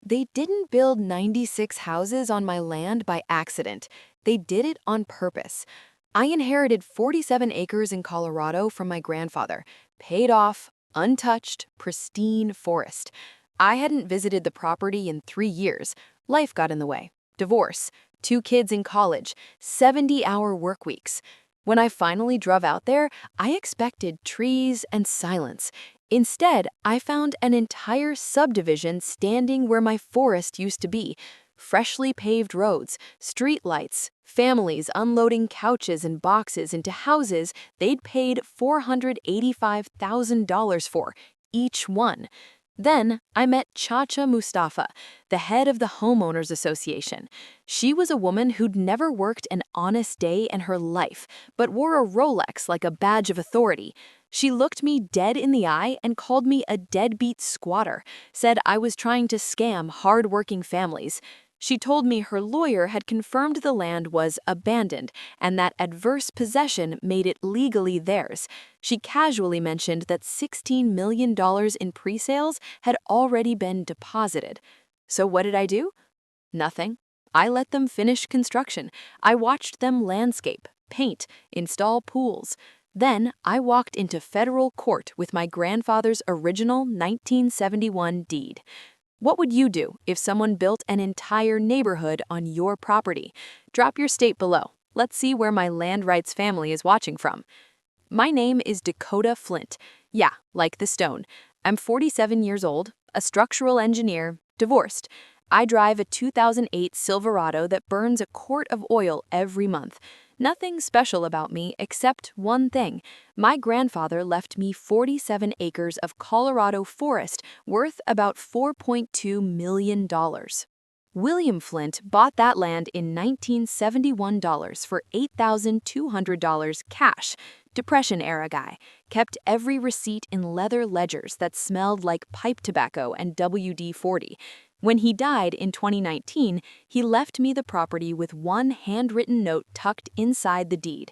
They didn't build 96 houses on my land by accident. They did it on purpose. I inherited 47 acres in Colorado from my grandfather, paid off, untouched, pristine forest. I hadn't visited the property in 3 years. Life got in the way. Divorce, 2 kids in college, 70-hour work weeks. When I finally drove out there, I expected trees and silence. Instead, I found an entire subdivision standing where my forest used to be. Freshly paved roads, street lights, families unloading couches and boxes into houses they'd paid $485,000 for, each one. Then I met CHACHA Mustafa, the head of the Homeowners Association. She was a woman who'd never worked an honest day in her life, but wore a Rolex like a badge of authority. She looked me dead in the eye and called me a deadbeat squatter, said I was trying to scam hard-working families. She told me her lawyer had confirmed the land was abandoned and that adverse possession made it legally theirs. She casually mentioned that $16 million in pre-sales had already been deposited. So what did I do? Nothing. I let them finish construction. I watched them landscape, paint, install pools. Then I walked into federal court with my grandfather's original 1971 deed. What would you do if someone built an entire neighborhood on your property? Drop your state below. Let's see where my land rights family is watching from. My name is Dakota Flint. Yeah, like the stone. I'm 47 years old, a structural engineer, divorced. I drive a 2008 Silverado that burns a quart of oil every month. Nothing special about me except one thing. My grandfather left me 47 acres of Colorado forest worth about $4.2 million. William Flint bought that land in $1971 for $8,200 cash. Depression-era guy. Kept every receipt in leather ledgers that smelled like pipe tobacco and WD-40. When he died in 2019, he left me the property with one handwritten note tucked inside the deed.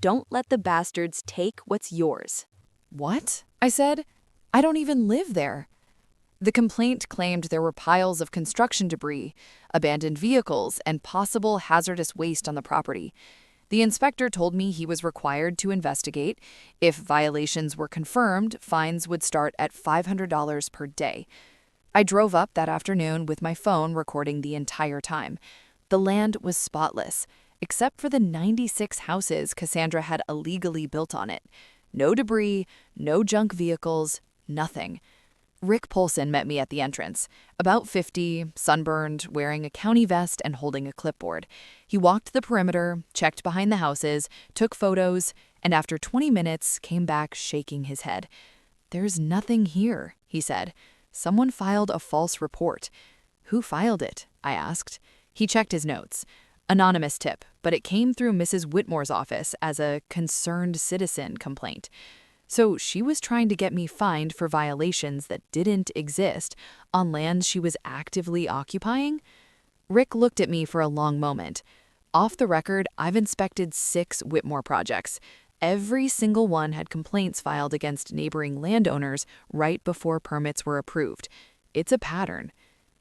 Don't let the bastards take what's yours. What? I said. I don't even live there. The complaint claimed there were piles of construction debris, abandoned vehicles, and possible hazardous waste on the property. The inspector told me he was required to investigate. If violations were confirmed, fines would start at $500 per day. I drove up that afternoon with my phone recording the entire time. The land was spotless, except for the 96 houses Cassandra had illegally built on it. No debris, no junk vehicles, nothing. Rick Polson met me at the entrance, about 50, sunburned, wearing a county vest and holding a clipboard. He walked the perimeter, checked behind the houses, took photos, and after 20 minutes came back shaking his head. "There's nothing here," he said. "Someone filed a false report." "Who filed it?" I asked. He checked his notes. Anonymous tip, but it came through Mrs. Whitmore's office as a concerned citizen complaint. So she was trying to get me fined for violations that didn't exist on land she was actively occupying? Rick looked at me for a long moment. Off the record, I've inspected 6 Whitmore projects. Every single one had complaints filed against neighboring landowners right before permits were approved. It's a pattern.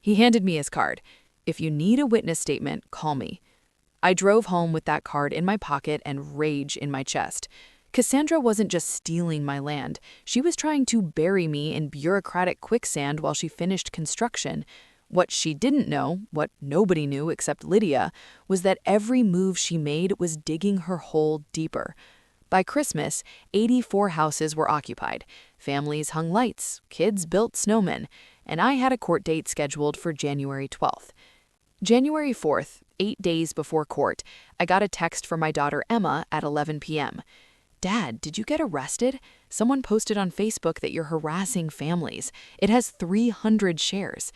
He handed me his card. "If you need a witness statement, call me." I drove home with that card in my pocket and rage in my chest. Cassandra wasn't just stealing my land. She was trying to bury me in bureaucratic quicksand while she finished construction. What she didn't know, what nobody knew except Lydia, was that every move she made was digging her hole deeper. By Christmas, 84 houses were occupied. Families hung lights, kids built snowmen, and I had a court date scheduled for January 12th. January 4th, 8 days before court, I got a text from my daughter Emma at 11 p.m. "Dad, did you get arrested? Someone posted on Facebook that you're harassing families. It has 300 shares."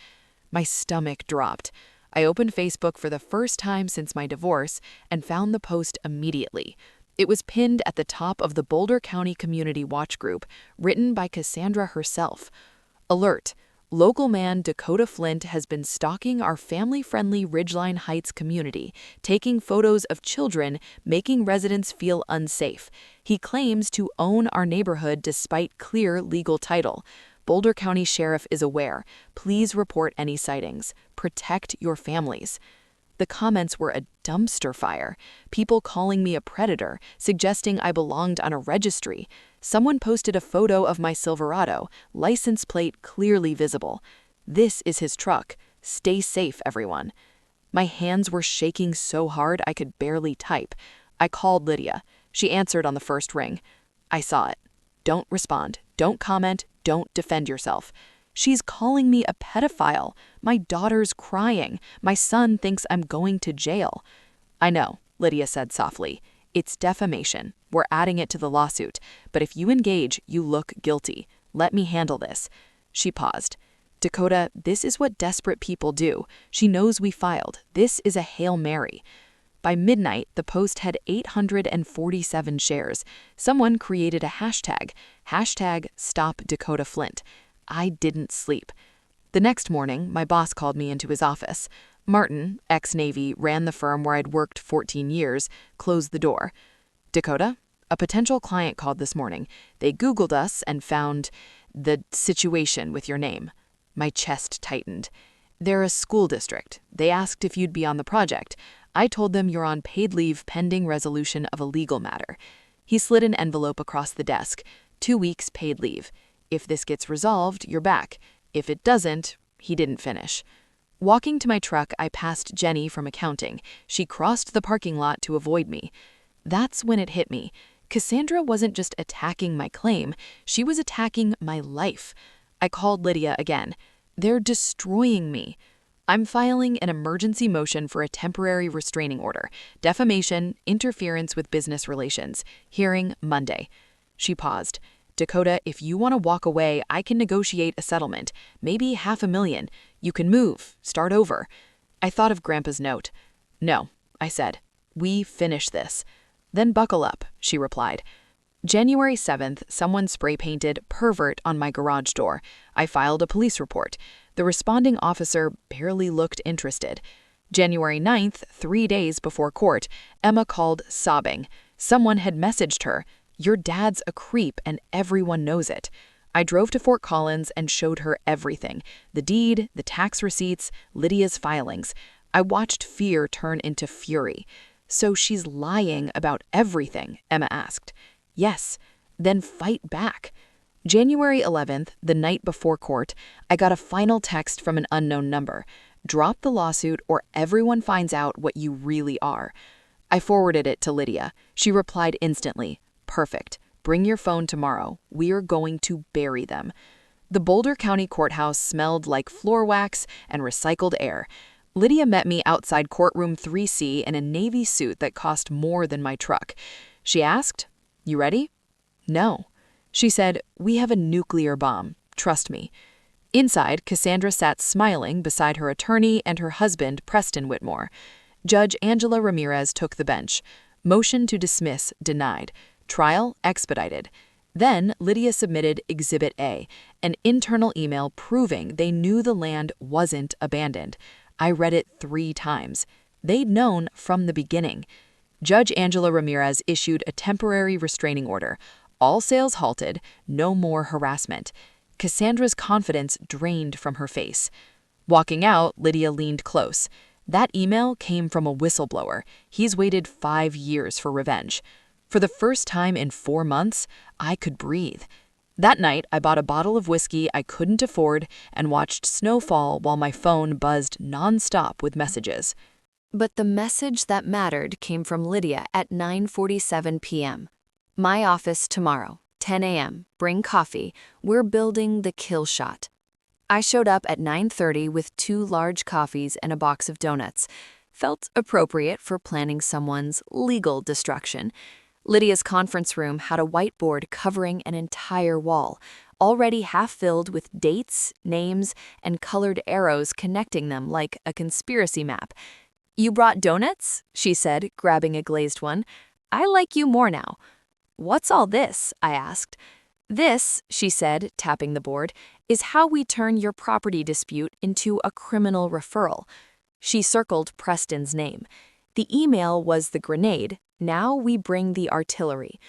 My stomach dropped. I opened Facebook for the first time since my divorce and found the post immediately. It was pinned at the top of the Boulder County Community Watch Group, written by Cassandra herself. "Alert! Local man Dakota Flint has been stalking our family-friendly Ridgeline Heights community, taking photos of children, making residents feel unsafe. He claims to own our neighborhood despite clear legal title. Boulder County Sheriff is aware. Please report any sightings. Protect your families. The comments were a dumpster fire. People calling me a predator, suggesting I belonged on a registry. Someone posted a photo of my Silverado, license plate clearly visible. This is his truck. Stay safe, everyone. My hands were shaking so hard I could barely type. I called Lydia. She answered on the first ring. I saw it. Don't respond. Don't comment. Don't defend yourself. She's calling me a pedophile. My daughter's crying. My son thinks I'm going to jail. I know, Lydia said softly. It's defamation. We're adding it to the lawsuit. But if you engage, you look guilty. Let me handle this. She paused. Dakota, this is what desperate people do. She knows we filed. This is a Hail Mary. By midnight, the post had 847 shares. Someone created a hashtag. Hashtag Stop Dakota Flint. I didn't sleep. The next morning, my boss called me into his office. Martin, ex-Navy, ran the firm where I'd worked 14 years, closed the door. Dakota, a potential client called this morning. They Googled us and found the situation with your name. My chest tightened. They're a school district. They asked if you'd be on the project. I told them you're on paid leave pending resolution of a legal matter. He slid an envelope across the desk. 2 weeks paid leave. If this gets resolved, you're back. If it doesn't, he didn't finish. Walking to my truck, I passed Jenny from accounting. She crossed the parking lot to avoid me. That's when it hit me. Cassandra wasn't just attacking my claim, she was attacking my life. I called Lydia again. They're destroying me. I'm filing an emergency motion for a temporary restraining order. Defamation, interference with business relations. Hearing Monday. She paused. Dakota, if you want to walk away, I can negotiate a settlement. Maybe $500,000. You can move. Start over. I thought of Grandpa's note. No, I said. We finish this. Then buckle up, she replied. January 7th, someone spray-painted pervert on my garage door. I filed a police report. The responding officer barely looked interested. January 9th, 3 days before court, Emma called sobbing. Someone had messaged her, "Your dad's a creep and everyone knows it." I drove to Fort Collins and showed her everything. The deed, the tax receipts, Lydia's filings. I watched fear turn into fury. So she's lying about everything, Emma asked. Yes, then fight back. January 11th, the night before court, I got a final text from an unknown number. Drop the lawsuit or everyone finds out what you really are. I forwarded it to Lydia. She replied instantly, "Perfect. Bring your phone tomorrow. We are going to bury them." The Boulder County Courthouse smelled like floor wax and recycled air. Lydia met me outside courtroom 3C in a navy suit that cost more than my truck. She asked, "You ready?" "No." She said, "We have a nuclear bomb. Trust me." Inside, Cassandra sat smiling beside her attorney and her husband, Preston Whitmore. Judge Angela Ramirez took the bench. Motion to dismiss denied. Trial expedited. Then Lydia submitted Exhibit A, an internal email proving they knew the land wasn't abandoned. I read it 3 times. They'd known from the beginning. Judge Angela Ramirez issued a temporary restraining order. All sales halted, no more harassment. Cassandra's confidence drained from her face. Walking out, Lydia leaned close. That email came from a whistleblower. He's waited 5 years for revenge. For the first time in 4 months, I could breathe. That night, I bought a bottle of whiskey I couldn't afford and watched snow fall while my phone buzzed nonstop with messages. But the message that mattered came from Lydia at 9:47 p.m. My office tomorrow, 10 a.m. Bring coffee. We're building the kill shot. I showed up at 9:30 with 2 large coffees and a box of donuts. Felt appropriate for planning someone's legal destruction. Lydia's conference room had a whiteboard covering an entire wall, already half filled with dates, names, and colored arrows connecting them like a conspiracy map. "You brought donuts?" she said, grabbing a glazed one. "I like you more now." "What's all this?" I asked. "This," she said, tapping the board, "is how we turn your property dispute into a criminal referral." She circled Preston's name. The email was the grenade. Now we bring the artillery.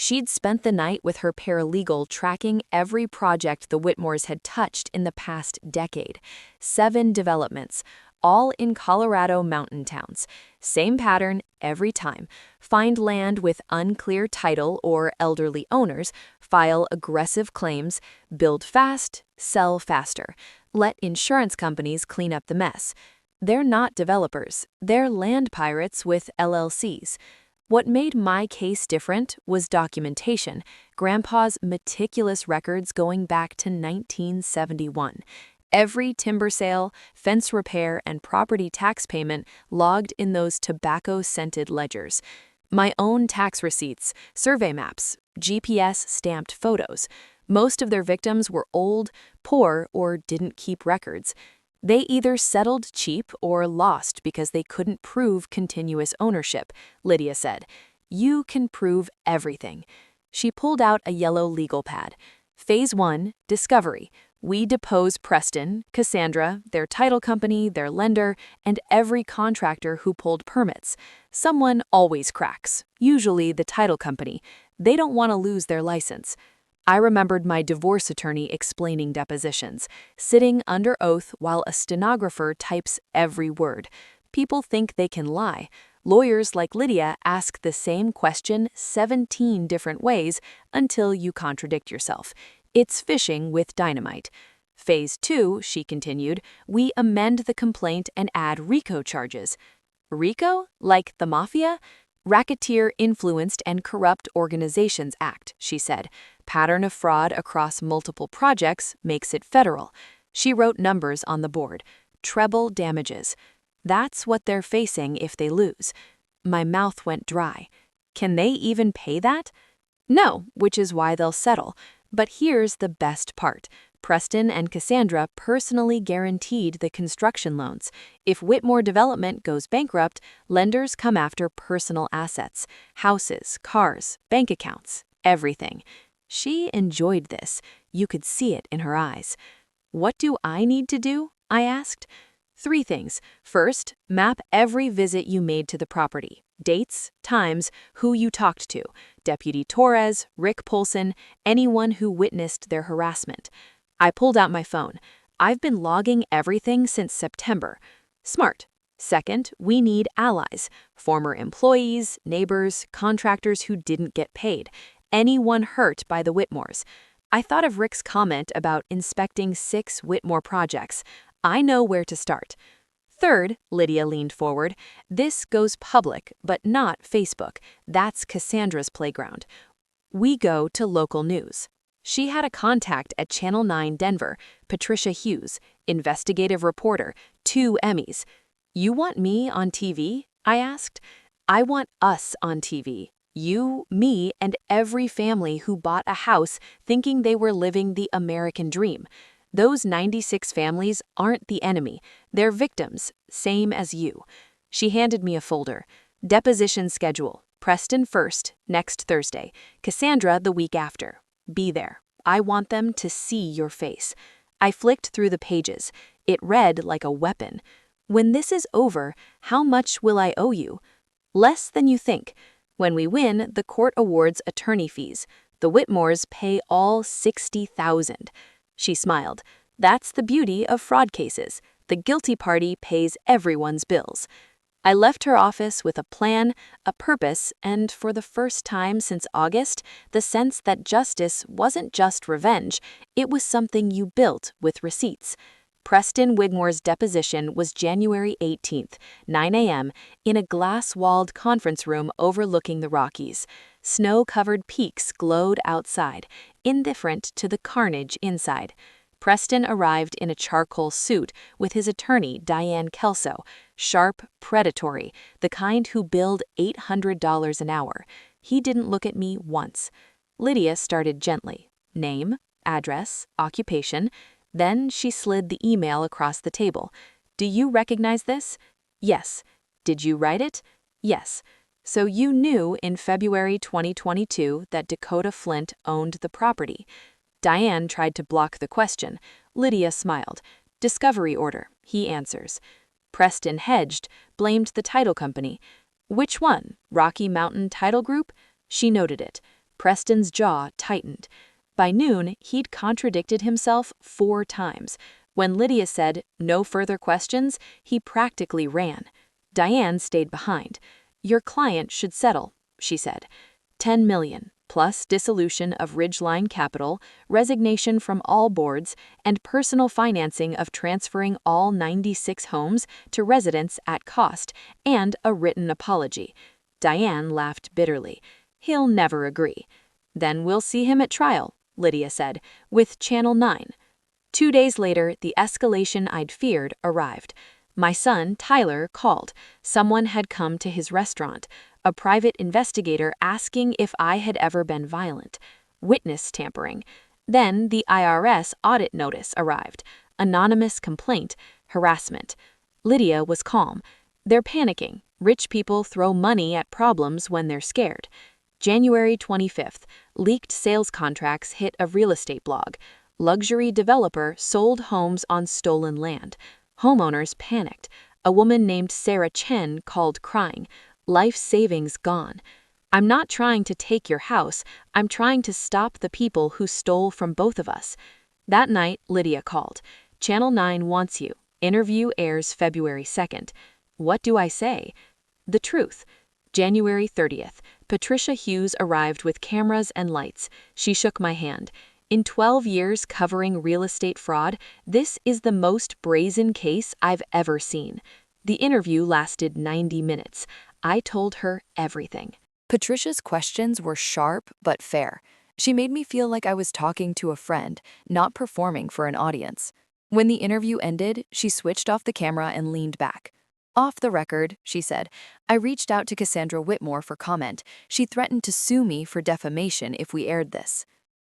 She'd spent the night with her paralegal tracking every project the Whitmores had touched in the past decade. 7 developments, all in Colorado mountain towns. Same pattern every time. Find land with unclear title or elderly owners, file aggressive claims, build fast, sell faster. Let insurance companies clean up the mess. They're not developers, they're land pirates with LLCs. What made my case different was documentation, Grandpa's meticulous records going back to 1971. Every timber sale, fence repair, and property tax payment logged in those tobacco-scented ledgers. My own tax receipts, survey maps, GPS-stamped photos. Most of their victims were old, poor, or didn't keep records. They either settled cheap or lost because they couldn't prove continuous ownership, Lydia said. You can prove everything. She pulled out a yellow legal pad. Phase 1, discovery. We depose Preston, Cassandra, their title company, their lender, and every contractor who pulled permits. Someone always cracks, usually the title company. They don't want to lose their license. I remembered my divorce attorney explaining depositions, sitting under oath while a stenographer types every word. People think they can lie. Lawyers like Lydia ask the same question 17 different ways until you contradict yourself. It's fishing with dynamite. Phase 2, she continued, we amend the complaint and add RICO charges. RICO? Like the mafia? Racketeer Influenced and Corrupt Organizations Act, she said. Pattern of fraud across multiple projects makes it federal. She wrote numbers on the board. Treble damages. That's what they're facing if they lose. My mouth went dry. Can they even pay that? No, which is why they'll settle. But here's the best part. Preston and Cassandra personally guaranteed the construction loans. If Whitmore Development goes bankrupt, lenders come after personal assets, houses, cars, bank accounts, everything. She enjoyed this. You could see it in her eyes. What do I need to do? I asked. 3 things. First, map every visit you made to the property. Dates, times, who you talked to. Deputy Torres, Rick Polson, anyone who witnessed their harassment. I pulled out my phone. I've been logging everything since September. Smart. Second, we need allies. Former employees, neighbors, contractors who didn't get paid. Anyone hurt by the Whitmores. I thought of Rick's comment about inspecting 6 Whitmore projects. I know where to start. Third, Lydia leaned forward, this goes public, but not Facebook. That's Cassandra's playground. We go to local news. She had a contact at Channel 9 Denver, Patricia Hughes, investigative reporter, 2 Emmys. You want me on TV? I asked. I want us on TV. You, me, and every family who bought a house thinking they were living the American dream. Those 96 families aren't the enemy. They're victims, same as you. She handed me a folder. Deposition schedule. Preston first, next Thursday. Cassandra the week after. Be there. I want them to see your face. I flicked through the pages. It read like a weapon. When this is over, how much will I owe you? Less than you think. When we win, the court awards attorney fees. The Whitmores pay all $60,000. She smiled. That's the beauty of fraud cases. The guilty party pays everyone's bills. I left her office with a plan, a purpose, and for the first time since August, the sense that justice wasn't just revenge, it was something you built with receipts. Preston Wigmore's deposition was January 18th, 9 a.m., in a glass-walled conference room overlooking the Rockies. Snow-covered peaks glowed outside, indifferent to the carnage inside. Preston arrived in a charcoal suit with his attorney, Diane Kelso, sharp, predatory, the kind who billed $800 an hour. He didn't look at me once. Lydia started gently. Name, address, occupation. Then she slid the email across the table. Do you recognize this? Yes. Did you write it? Yes. So you knew in February 2022 that Dakota Flint owned the property. Diane tried to block the question. Lydia smiled. Discovery order, he answers. Preston hedged, blamed the title company. Which one? Rocky Mountain Title Group? She noted it. Preston's jaw tightened. By noon, he'd contradicted himself 4 times. When Lydia said, "No further questions," he practically ran. Diane stayed behind. "Your client should settle," she said. 10 million, plus dissolution of Ridgeline Capital, resignation from all boards, and personal financing of transferring all 96 homes to residents at cost, and a written apology. Diane laughed bitterly. "He'll never agree." "Then we'll see him at trial," Lydia said, with Channel 9. 2 days later, the escalation I'd feared arrived. My son, Tyler, called. Someone had come to his restaurant. A private investigator asking if I had ever been violent. Witness tampering. Then the IRS audit notice arrived. Anonymous complaint. Harassment. Lydia was calm. "They're panicking. Rich people throw money at problems when they're scared." January 25th. Leaked sales contracts hit a real estate blog. Luxury developer sold homes on stolen land. Homeowners panicked. A woman named Sarah Chen called crying. Life savings gone. "I'm not trying to take your house. I'm trying to stop the people who stole from both of us." That night, Lydia called. "Channel 9 wants you. Interview airs February 2nd. What do I say? The truth. January 30th. Patricia Hughes arrived with cameras and lights. She shook my hand. "In 12 years covering real estate fraud, this is the most brazen case I've ever seen." The interview lasted 90 minutes. I told her everything. Patricia's questions were sharp but fair. She made me feel like I was talking to a friend, not performing for an audience. When the interview ended, she switched off the camera and leaned back. "Off the record," she said, "I reached out to Cassandra Whitmore for comment. She threatened to sue me for defamation if we aired this."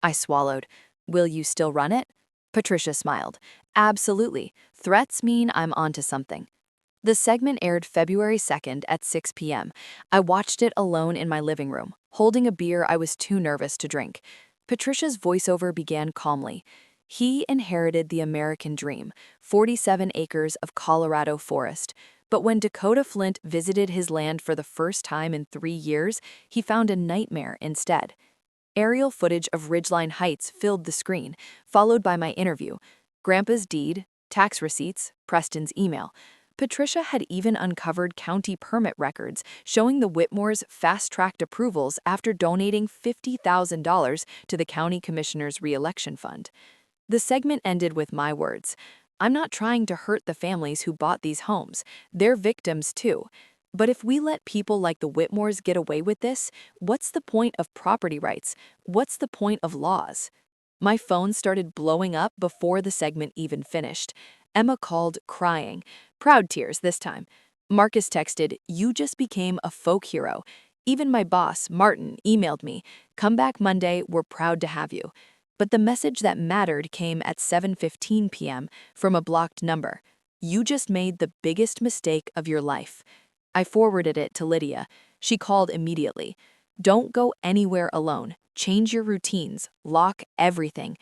I swallowed. "Will you still run it?" Patricia smiled. "Absolutely. Threats mean I'm onto something." The segment aired February 2nd at 6 p.m. I watched it alone in my living room, holding a beer I was too nervous to drink. Patricia's voiceover began calmly. "He inherited the American dream, 47 acres of Colorado forest. But when Dakota Flint visited his land for the first time in 3 years, he found a nightmare instead." Aerial footage of Ridgeline Heights filled the screen, followed by my interview. Grandpa's deed, tax receipts, Preston's email. Patricia had even uncovered county permit records showing the Whitmores fast-tracked approvals after donating $50,000 to the county commissioner's re-election fund. The segment ended with my words. "I'm not trying to hurt the families who bought these homes. They're victims too. But if we let people like the Whitmores get away with this, what's the point of property rights? What's the point of laws?" My phone started blowing up before the segment even finished. Emma called, crying. Proud tears this time. Marcus texted, "You just became a folk hero." Even my boss, Martin, emailed me, "Come back Monday, we're proud to have you." But the message that mattered came at 7:15 p.m. from a blocked number. "You just made the biggest mistake of your life." I forwarded it to Lydia. She called immediately. "Don't go anywhere alone. Change your routines. Lock everything."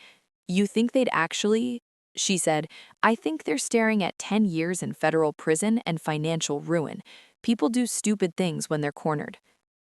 "You think they'd actually?" She said, "I think they're staring at 10 years in federal prison and financial ruin. People do stupid things when they're cornered."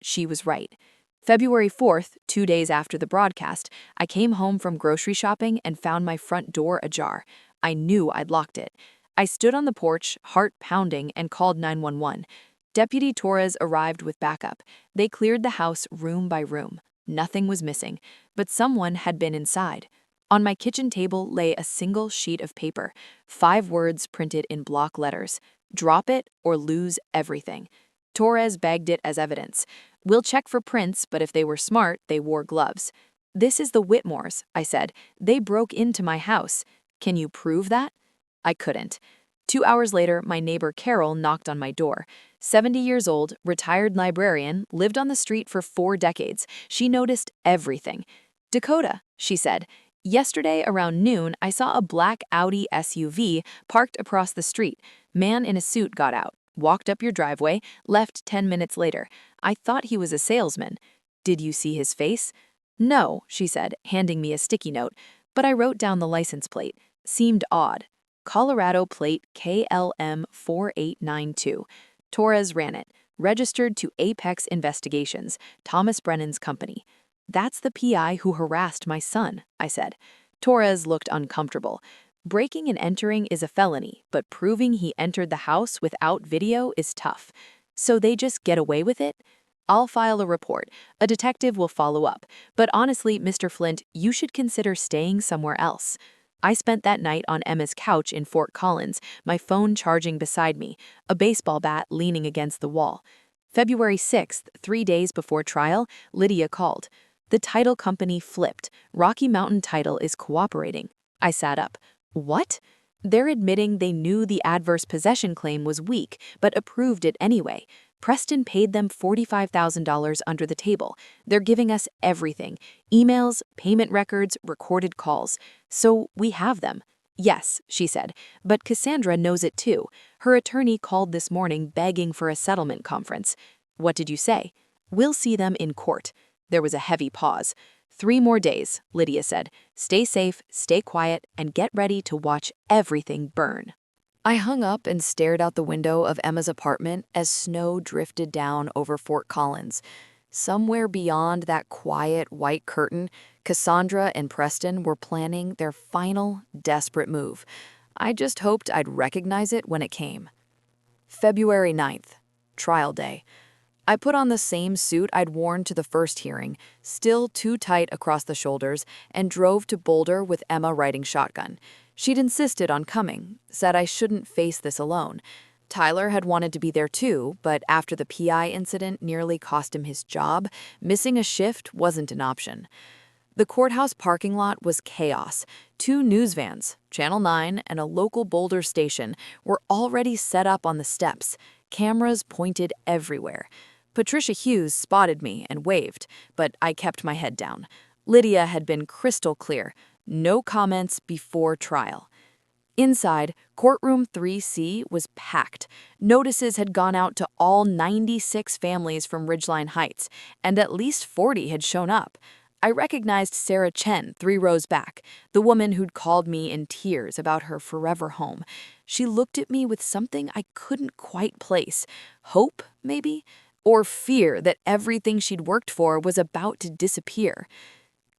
She was right. February 4th, 2 days after the broadcast, I came home from grocery shopping and found my front door ajar. I knew I'd locked it. I stood on the porch, heart pounding, and called 911. Deputy Torres arrived with backup. They cleared the house room by room. Nothing was missing, but someone had been inside. On my kitchen table lay a single sheet of paper, 5 words printed in block letters. "Drop it or lose everything." Torres bagged it as evidence. "We'll check for prints, but if they were smart, they wore gloves." "This is the Whitmores," I said. "They broke into my house. Can you prove that?" I couldn't. 2 hours later, my neighbor Carol knocked on my door. 70 years old, retired librarian, lived on the street for 4 decades. She noticed everything. "Dakota," she said, "yesterday around noon, I saw a black Audi SUV parked across the street. Man in a suit got out, walked up your driveway, left 10 minutes later. I thought he was a salesman. Did you see his face?" "No," she said, handing me a sticky note, but I wrote down the license plate. Seemed odd. Colorado plate KLM 4892. Torres ran it. Registered to Apex Investigations, Thomas Brennan's company. That's the PI who harassed my son, I said. Torres looked uncomfortable. Breaking and entering is a felony, but proving he entered the house without video is tough. So they just get away with it? I'll file a report. A detective will follow up. But honestly, Mr. Flint, you should consider staying somewhere else. I spent that night on Emma's couch in Fort Collins, my phone charging beside me, a baseball bat leaning against the wall. February 6th, 3 days before trial, Lydia called. The title company flipped. Rocky Mountain Title is cooperating. I sat up. What? They're admitting they knew the adverse possession claim was weak, but approved it anyway. Preston paid them $45,000 under the table. They're giving us everything. Emails, payment records, recorded calls. So we have them. Yes, she said, but Cassandra knows it too. Her attorney called this morning begging for a settlement conference. What did you say? We'll see them in court. There was a heavy pause. 3 more days, Lydia said. Stay safe, stay quiet, and get ready to watch everything burn. I hung up and stared out the window of Emma's apartment as snow drifted down over Fort Collins. Somewhere beyond that quiet white curtain, Cassandra and Preston were planning their final, desperate move. I just hoped I'd recognize it when it came. February 9th, trial day. I put on the same suit I'd worn to the first hearing, still too tight across the shoulders, and drove to Boulder with Emma riding shotgun. She'd insisted on coming, said I shouldn't face this alone. Tyler had wanted to be there too, but after the PI incident nearly cost him his job, missing a shift wasn't an option. The courthouse parking lot was chaos. 2 news vans, Channel 9 and a local Boulder station, were already set up on the steps, cameras pointed everywhere. Patricia Hughes spotted me and waved, but I kept my head down. Lydia had been crystal clear. No comments before trial. Inside, courtroom 3C was packed. Notices had gone out to all 96 families from Ridgeline Heights, and at least 40 had shown up. I recognized Sarah Chen 3 rows back, the woman who'd called me in tears about her forever home. She looked at me with something I couldn't quite place. Hope, maybe? Or fear that everything she'd worked for was about to disappear.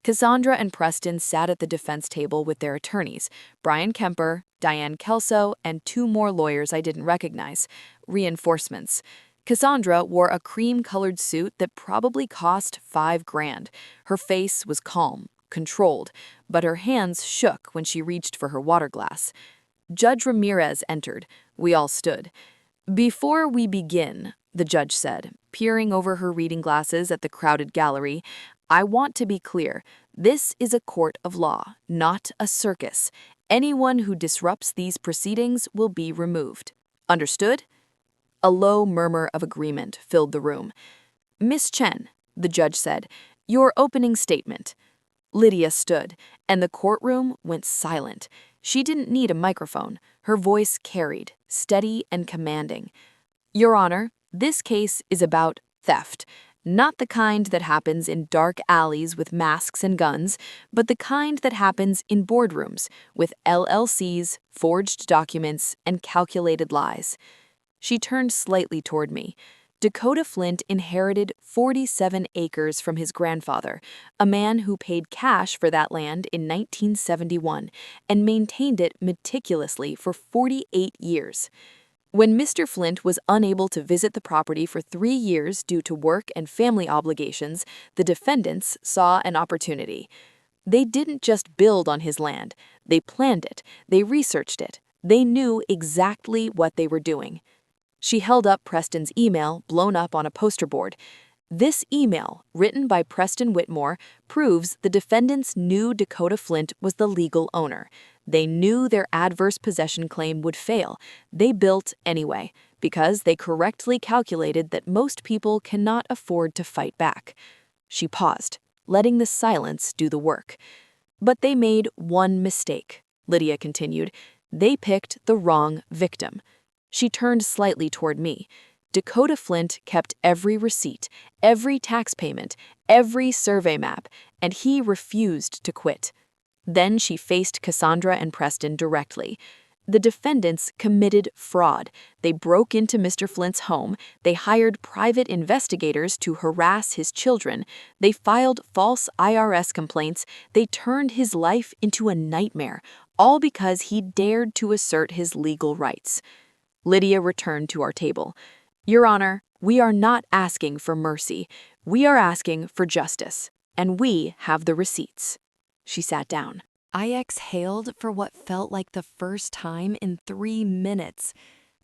Cassandra and Preston sat at the defense table with their attorneys, Brian Kemper, Diane Kelso, and 2 more lawyers I didn't recognize, reinforcements. Cassandra wore a cream-colored suit that probably cost $5,000. Her face was calm, controlled, but her hands shook when she reached for her water glass. Judge Ramirez entered. We all stood. Before we begin, the judge said, peering over her reading glasses at the crowded gallery, I want to be clear. This is a court of law, not a circus. Anyone who disrupts these proceedings will be removed. Understood? A low murmur of agreement filled the room. Miss Chen, the judge said, your opening statement. Lydia stood, and the courtroom went silent. She didn't need a microphone. Her voice carried, steady and commanding. Your Honor, this case is about theft. Not the kind that happens in dark alleys with masks and guns, but the kind that happens in boardrooms with LLCs, forged documents, and calculated lies. She turned slightly toward me. Dakota Flint inherited 47 acres from his grandfather, a man who paid cash for that land in 1971 and maintained it meticulously for 48 years. When Mr. Flint was unable to visit the property for 3 years due to work and family obligations, the defendants saw an opportunity. They didn't just build on his land. They planned it. They researched it. They knew exactly what they were doing. She held up Preston's email blown up on a poster board. This email, written by Preston Whitmore, proves the defendants knew Dakota Flint was the legal owner. They knew their adverse possession claim would fail. They built anyway, because they correctly calculated that most people cannot afford to fight back. She paused, letting the silence do the work. But they made one mistake, Lydia continued. They picked the wrong victim. She turned slightly toward me. Dakota Flint kept every receipt, every tax payment, every survey map, and he refused to quit. Then she faced Cassandra and Preston directly. The defendants committed fraud. They broke into Mr. Flint's home. They hired private investigators to harass his children. They filed false IRS complaints. They turned his life into a nightmare, all because he dared to assert his legal rights. Lydia returned to our table. Your Honor, we are not asking for mercy. We are asking for justice. And we have the receipts. She sat down. I exhaled for what felt like the first time in 3 minutes.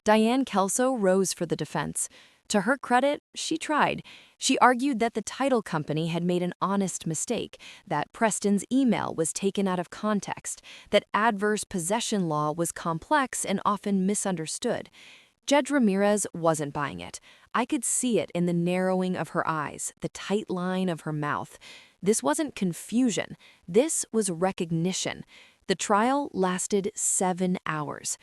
Diane Kelso rose for the defense. To her credit, she tried. She argued that the title company had made an honest mistake, that Preston's email was taken out of context, that adverse possession law was complex and often misunderstood. Judge Ramirez wasn't buying it. I could see it in the narrowing of her eyes, the tight line of her mouth. This wasn't confusion. This was recognition. The trial lasted 7 hours.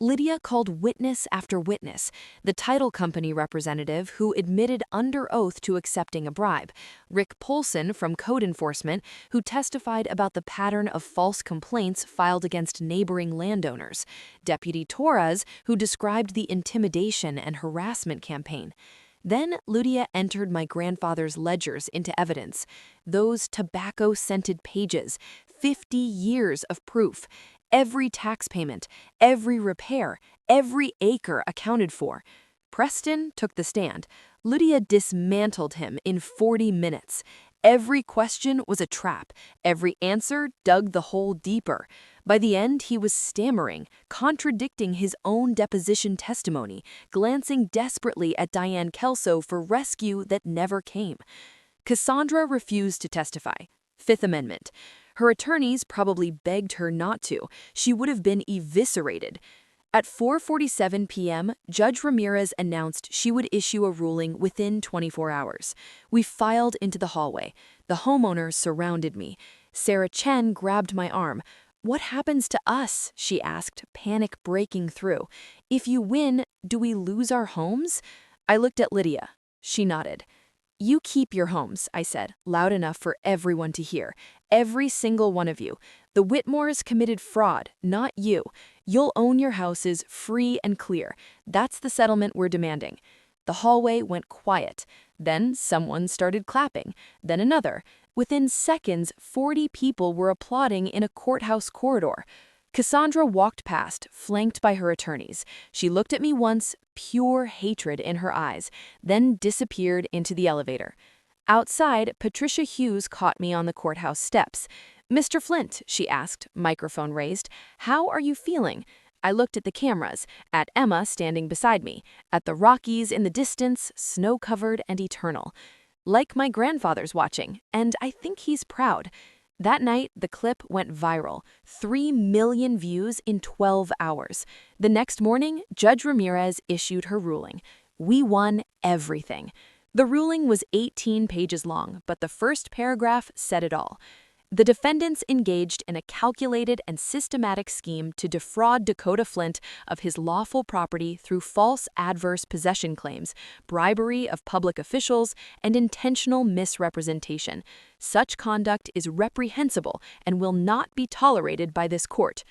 Lydia called witness after witness, the title company representative who admitted under oath to accepting a bribe, Rick Polson from Code Enforcement, who testified about the pattern of false complaints filed against neighboring landowners, Deputy Torres, who described the intimidation and harassment campaign. Then Lydia entered my grandfather's ledgers into evidence. Those tobacco-scented pages, 50 years of proof. Every tax payment, every repair, every acre accounted for. Preston took the stand. Lydia dismantled him in 40 minutes. Every question was a trap. Every answer dug the hole deeper. By the end, he was stammering, contradicting his own deposition testimony, glancing desperately at Diane Kelso for rescue that never came. Cassandra refused to testify. Fifth Amendment. Her attorneys probably begged her not to. She would have been eviscerated. At 4:47 p.m., Judge Ramirez announced she would issue a ruling within 24 hours. We filed into the hallway. The homeowners surrounded me. Sarah Chen grabbed my arm. "What happens to us?" she asked, panic breaking through. "If you win, do we lose our homes?" I looked at Lydia. She nodded. "You keep your homes," I said, loud enough for everyone to hear. "Every single one of you. The Whitmores committed fraud, not you. You'll own your houses free and clear. That's the settlement we're demanding." The hallway went quiet. Then someone started clapping. Then another. Within seconds, 40 people were applauding in a courthouse corridor. Cassandra walked past, flanked by her attorneys. She looked at me once, pure hatred in her eyes, then disappeared into the elevator. Outside, Patricia Hughes caught me on the courthouse steps. "Mr. Flint," she asked, microphone raised, "how are you feeling?" I looked at the cameras, at Emma standing beside me, at the Rockies in the distance, snow-covered and eternal. Like my grandfather's watching, and I think he's proud. That night, the clip went viral. 3 million views in 12 hours. The next morning, Judge Ramirez issued her ruling. We won everything. The ruling was 18 pages long, but the first paragraph said it all. The defendants engaged in a calculated and systematic scheme to defraud Dakota Flint of his lawful property through false adverse possession claims, bribery of public officials, and intentional misrepresentation. Such conduct is reprehensible and will not be tolerated by this court.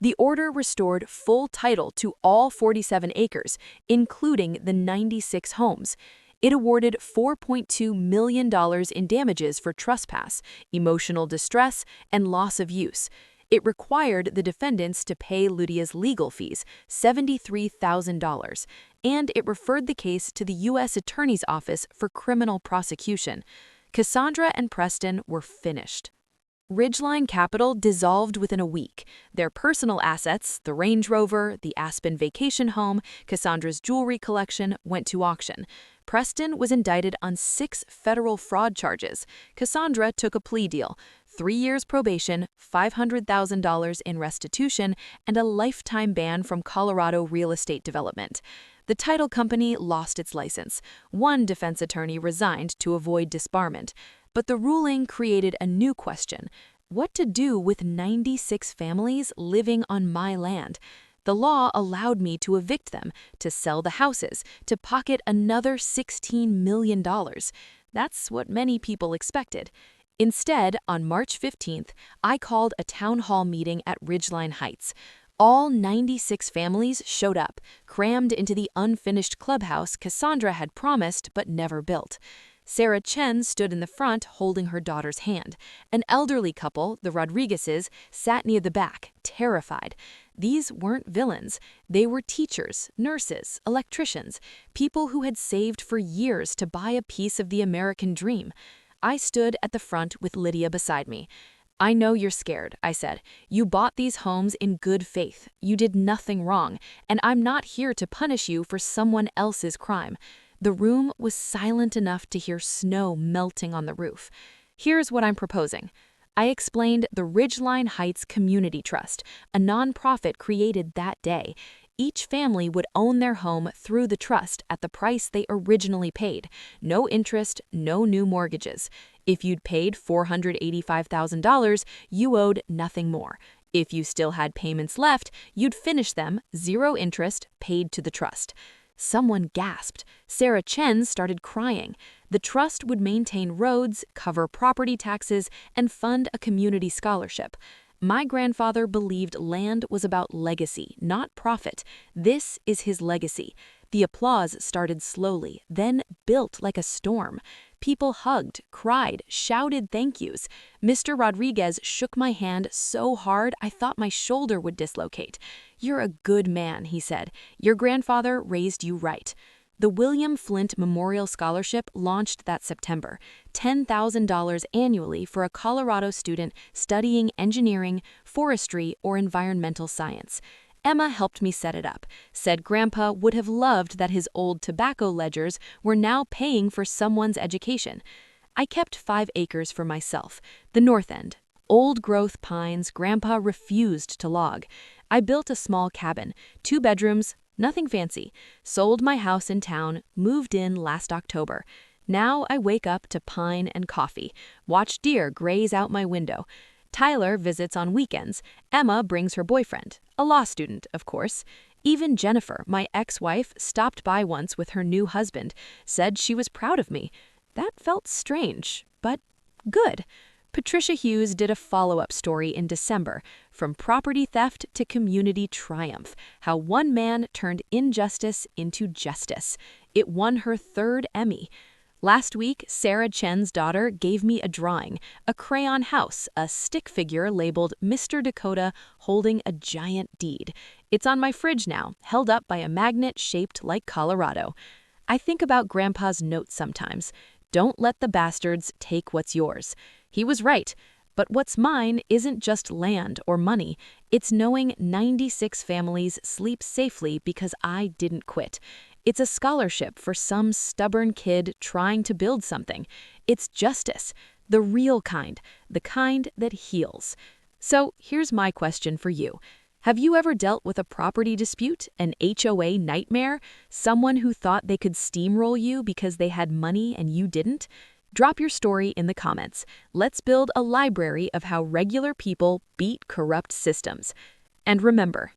The order restored full title to all 47 acres, including the 96 homes. It awarded $4.2 million in damages for trespass, emotional distress, and loss of use. It required the defendants to pay Lydia's legal fees, $73,000, and it referred the case to the U.S. Attorney's Office for criminal prosecution. Cassandra and Preston were finished. Ridgeline Capital dissolved within a week. Their personal assets, the Range Rover, the Aspen vacation home, Cassandra's jewelry collection, went to auction. Preston was indicted on 6 federal fraud charges. Cassandra took a plea deal, 3 years probation, $500,000 in restitution, and a lifetime ban from Colorado real estate development. The title company lost its license. One defense attorney resigned to avoid disbarment. But the ruling created a new question: what to do with 96 families living on my land? The law allowed me to evict them, to sell the houses, to pocket another $16 million. That's what many people expected. Instead, on March 15th, I called a town hall meeting at Ridgeline Heights. All 96 families showed up, crammed into the unfinished clubhouse Cassandra had promised but never built. Sarah Chen stood in the front holding her daughter's hand. An elderly couple, the Rodriguezes, sat near the back, terrified. These weren't villains. They were teachers, nurses, electricians, people who had saved for years to buy a piece of the American dream. I stood at the front with Lydia beside me. "I know you're scared," I said. "You bought these homes in good faith. You did nothing wrong, and I'm not here to punish you for someone else's crime." The room was silent enough to hear snow melting on the roof. "Here's what I'm proposing." I explained the Ridgeline Heights Community Trust, a nonprofit created that day. Each family would own their home through the trust at the price they originally paid. No interest, no new mortgages. If you'd paid $485,000, you owed nothing more. If you still had payments left, you'd finish them, zero interest, paid to the trust. Someone gasped. Sarah Chen started crying. The trust would maintain roads, cover property taxes, and fund a community scholarship. My grandfather believed land was about legacy, not profit. This is his legacy. The applause started slowly, then built like a storm. People hugged, cried, shouted thank yous. Mr. Rodriguez shook my hand so hard I thought my shoulder would dislocate. "You're a good man," he said. "Your grandfather raised you right." The William Flint Memorial Scholarship launched that September, $10,000 annually for a Colorado student studying engineering, forestry, or environmental science. Emma helped me set it up, said Grandpa would have loved that his old tobacco ledgers were now paying for someone's education. I kept 5 acres for myself, the north end. Old-growth pines Grandpa refused to log. I built a small cabin, 2 bedrooms, nothing fancy. Sold my house in town, moved in last October. Now I wake up to pine and coffee, watch deer graze out my window. Tyler visits on weekends. Emma brings her boyfriend, a law student, of course. Even Jennifer, my ex-wife, stopped by once with her new husband, said she was proud of me. That felt strange, but good. Patricia Hughes did a follow-up story in December, From Property Theft to Community Triumph, how one man turned injustice into justice. It won her 3rd Emmy. Last week, Sarah Chen's daughter gave me a drawing, a crayon house, a stick figure labeled Mr. Dakota holding a giant deed. It's on my fridge now, held up by a magnet shaped like Colorado. I think about Grandpa's notes sometimes. Don't let the bastards take what's yours. He was right, but what's mine isn't just land or money. It's knowing 96 families sleep safely because I didn't quit. It's a scholarship for some stubborn kid trying to build something. It's justice, the real kind, the kind that heals. So here's my question for you. Have you ever dealt with a property dispute, an HOA nightmare, someone who thought they could steamroll you because they had money and you didn't? Drop your story in the comments. Let's build a library of how regular people beat corrupt systems. And remember,